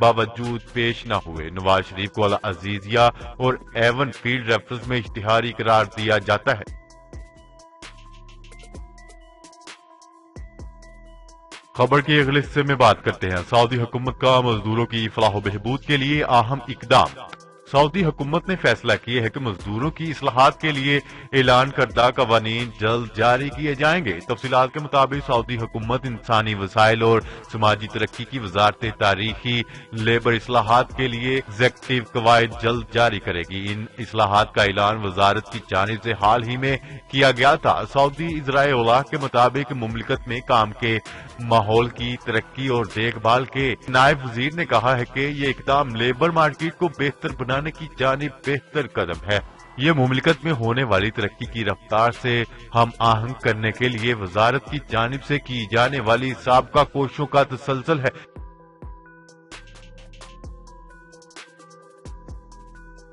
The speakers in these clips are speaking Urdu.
باوجود پیش نہ ہوئے۔ نواز شریف کو العزیزیہ اور ایون فیلڈ ریفرنس میں اشتہاری قرار دیا جاتا ہے۔ خبر کے اگلے حصے میں بات کرتے ہیں۔ سعودی حکومت کا مزدوروں کی فلاح و بہبود کے لیے اہم اقدام۔ سعودی حکومت نے فیصلہ کیا ہے کہ مزدوروں کی اصلاحات کے لیے اعلان کردہ قوانین جلد جاری کیے جائیں گے۔ تفصیلات کے مطابق سعودی حکومت انسانی وسائل اور سماجی ترقی کی وزارت تاریخی لیبر اصلاحات کے لیے ایگزیکٹو قواعد جلد جاری کرے گی۔ ان اصلاحات کا اعلان وزارت کی جانب سے حال ہی میں کیا گیا تھا۔ سعودی ذرائع ابلاغ کے مطابق مملکت میں کام کے ماحول کی ترقی اور دیکھ بھال کے نائب وزیر نے کہا ہے کہ یہ اقدام لیبر مارکیٹ کو بہتر بنانے کی جانب بہتر قدم ہے۔ یہ مملکت میں ہونے والی ترقی کی رفتار سے ہم آہنگ کرنے کے لیے وزارت کی جانب سے کی جانے والی سابقہ کوششوں کا تسلسل ہے۔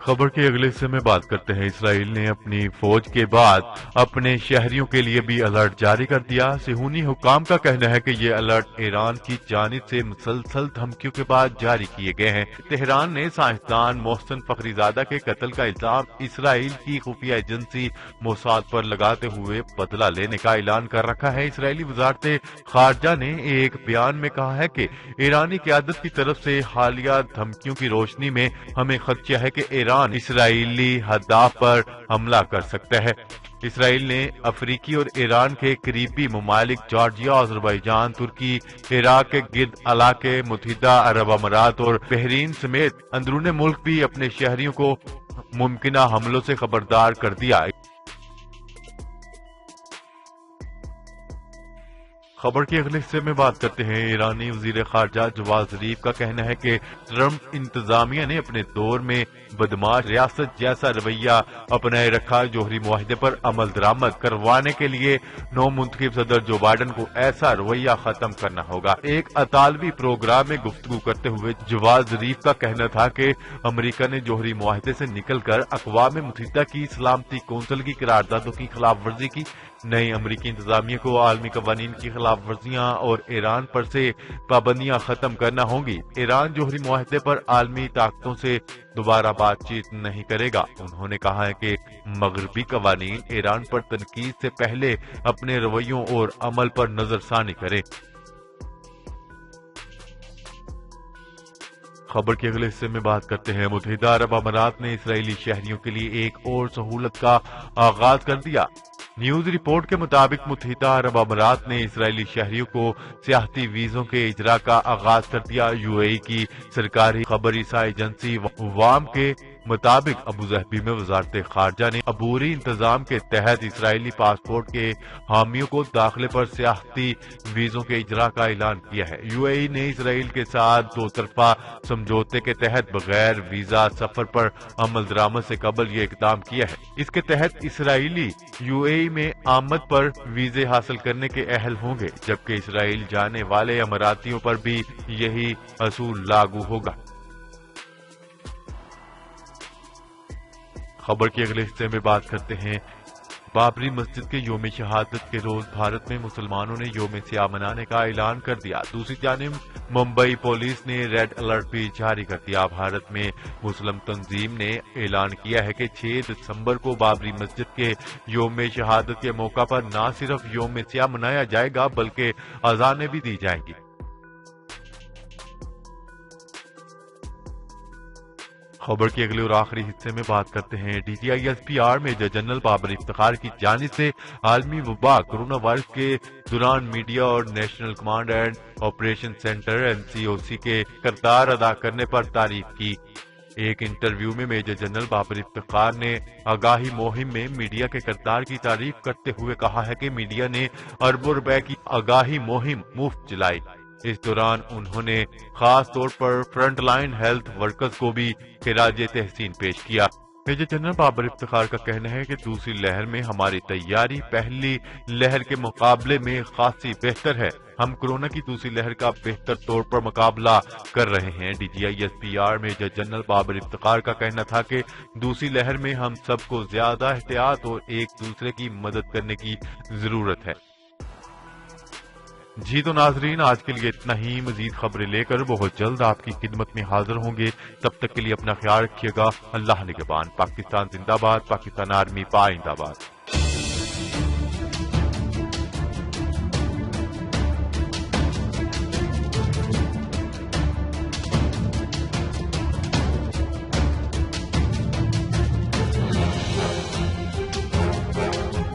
خبر کے اگلے حصے میں بات کرتے ہیں۔ اسرائیل نے اپنی فوج کے بعد اپنے شہریوں کے لیے بھی الرٹ جاری کر دیا۔ صہیونی حکام کا کہنا ہے کہ یہ الرٹ ایران کی جانب سے مسلسل دھمکیوں کے بعد جاری کیے گئے ہیں۔ تہران نے سائنسدان محسن فخری زادہ کے قتل کا الزام اسرائیل کی خفیہ ایجنسی موساد پر لگاتے ہوئے بدلہ لینے کا اعلان کر رکھا ہے۔ اسرائیلی وزارت خارجہ نے ایک بیان میں کہا ہے کہ ایرانی قیادت کی طرف سے حالیہ دھمکیوں کی روشنی میں ہمیں خدشہ ہے کہ ایران اسرائیلی اہداف پر حملہ کر سکتا ہے۔ اسرائیل نے افریقی اور ایران کے قریبی ممالک جارجیا، آذربائیجان، ترکی، عراق کے گرد علاقے، متحدہ عرب امارات اور بحرین سمیت اندرون ملک بھی اپنے شہریوں کو ممکنہ حملوں سے خبردار کر دیا۔ خبر کے اگلے حصے میں بات کرتے ہیں۔ ایرانی وزیر خارجہ جواد ظریف کا کہنا ہے کہ ٹرمپ انتظامیہ نے اپنے دور میں بدماش ریاست جیسا رویہ اپنائے رکھا۔ جوہری معاہدے پر عمل درآمد کروانے کے لیے نو منتخب صدر جو بائیڈن کو ایسا رویہ ختم کرنا ہوگا۔ ایک اطالوی پروگرام میں گفتگو کرتے ہوئے جواد ظریف کا کہنا تھا کہ امریکہ نے جوہری معاہدے سے نکل کر اقوام متحدہ کی سلامتی کونسل کی قراردادوں کی خلاف ورزی کی۔ نئی امریکی انتظامیہ کو عالمی قوانین کی خلاف ورزیاں اور ایران پر سے پابندیاں ختم کرنا ہوں گی۔ ایران جوہری معاہدے پر عالمی طاقتوں سے دوبارہ بات چیت نہیں کرے گا۔ انہوں نے کہا ہے کہ مغربی قوانین ایران پر تنقید سے پہلے اپنے رویوں اور عمل پر نظر ثانی کریں۔ خبر کے اگلے حصے میں بات کرتے ہیں۔ متحدہ عرب امارات نے اسرائیلی شہریوں کے لیے ایک اور سہولت کا آغاز کر دیا۔ نیوز رپورٹ کے مطابق متحدہ عرب امارات نے اسرائیلی شہریوں کو سیاحتی ویزوں کے اجرا کا آغاز کر دیا۔ یو اے ای کی سرکاری خبری سائی ایجنسی وام کے مطابق ابوظہبی میں وزارت خارجہ نے عبوری انتظام کے تحت اسرائیلی پاسپورٹ کے حامیوں کو داخلے پر سیاحتی ویزوں کے اجرا کا اعلان کیا ہے۔ یو اے ای نے اسرائیل کے ساتھ دو طرفہ سمجھوتے کے تحت بغیر ویزا سفر پر عمل درآمد سے قبل یہ اقدام کیا ہے۔ اس کے تحت اسرائیلی یو اے ای میں آمد پر ویزے حاصل کرنے کے اہل ہوں گے، جبکہ اسرائیل جانے والے اماراتیوں پر بھی یہی اصول لاگو ہوگا۔ خبر کے اگلے حصے میں بات کرتے ہیں۔ بابری مسجد کے یوم شہادت کے روز بھارت میں مسلمانوں نے یوم سیاہ منانے کا اعلان کر دیا۔ دوسری جانب ممبئی پولیس نے ریڈ الرٹ بھی جاری کر دیا۔ بھارت میں مسلم تنظیم نے اعلان کیا ہے کہ 6 دسمبر کو بابری مسجد کے یوم شہادت کے موقع پر نہ صرف یوم سیاہ منایا جائے گا بلکہ اذانیں بھی دی جائیں گی۔ خبر کے اگلے اور آخری حصے میں بات کرتے ہیں۔ D G I S P R major general Babar Iftikhar کی جانب سے عالمی وبا کرونا وائرس کے دوران میڈیا اور national command and operation centre NCOC کے کردار ادا کرنے پر تعریف کی۔ ایک انٹرویو میں میجر جنرل بابر افتخار نے آگاہی مہم میں میڈیا کے کردار کی تعریف کرتے ہوئے کہا ہے کہ میڈیا نے اربوں روپے کی آگاہی مہم مفت چلائی۔ اس دوران انہوں نے خاص طور پر فرنٹ لائن ہیلتھ ورکرز کو بھی خراج تحسین پیش کیا۔ میجر جنرل بابر افتخار کا کہنا ہے کہ دوسری لہر میں ہماری تیاری پہلی لہر کے مقابلے میں خاصی بہتر ہے۔ ہم کورونا کی دوسری لہر کا بہتر طور پر مقابلہ کر رہے ہیں۔ D G I S P R major general Babar Iftikhar کا کہنا تھا کہ دوسری لہر میں ہم سب کو زیادہ احتیاط اور ایک دوسرے کی مدد کرنے کی ضرورت ہے۔ جی تو ناظرین، آج کے لیے اتنا ہی. مزید خبریں لے کر بہت جلد آپ کی خدمت میں حاضر ہوں گے. تب تک کے لیے اپنا خیال رکھیے گا. اللہ نگہبان. پاکستان زندہ باد. پاکستان آرمی پائندہ باد.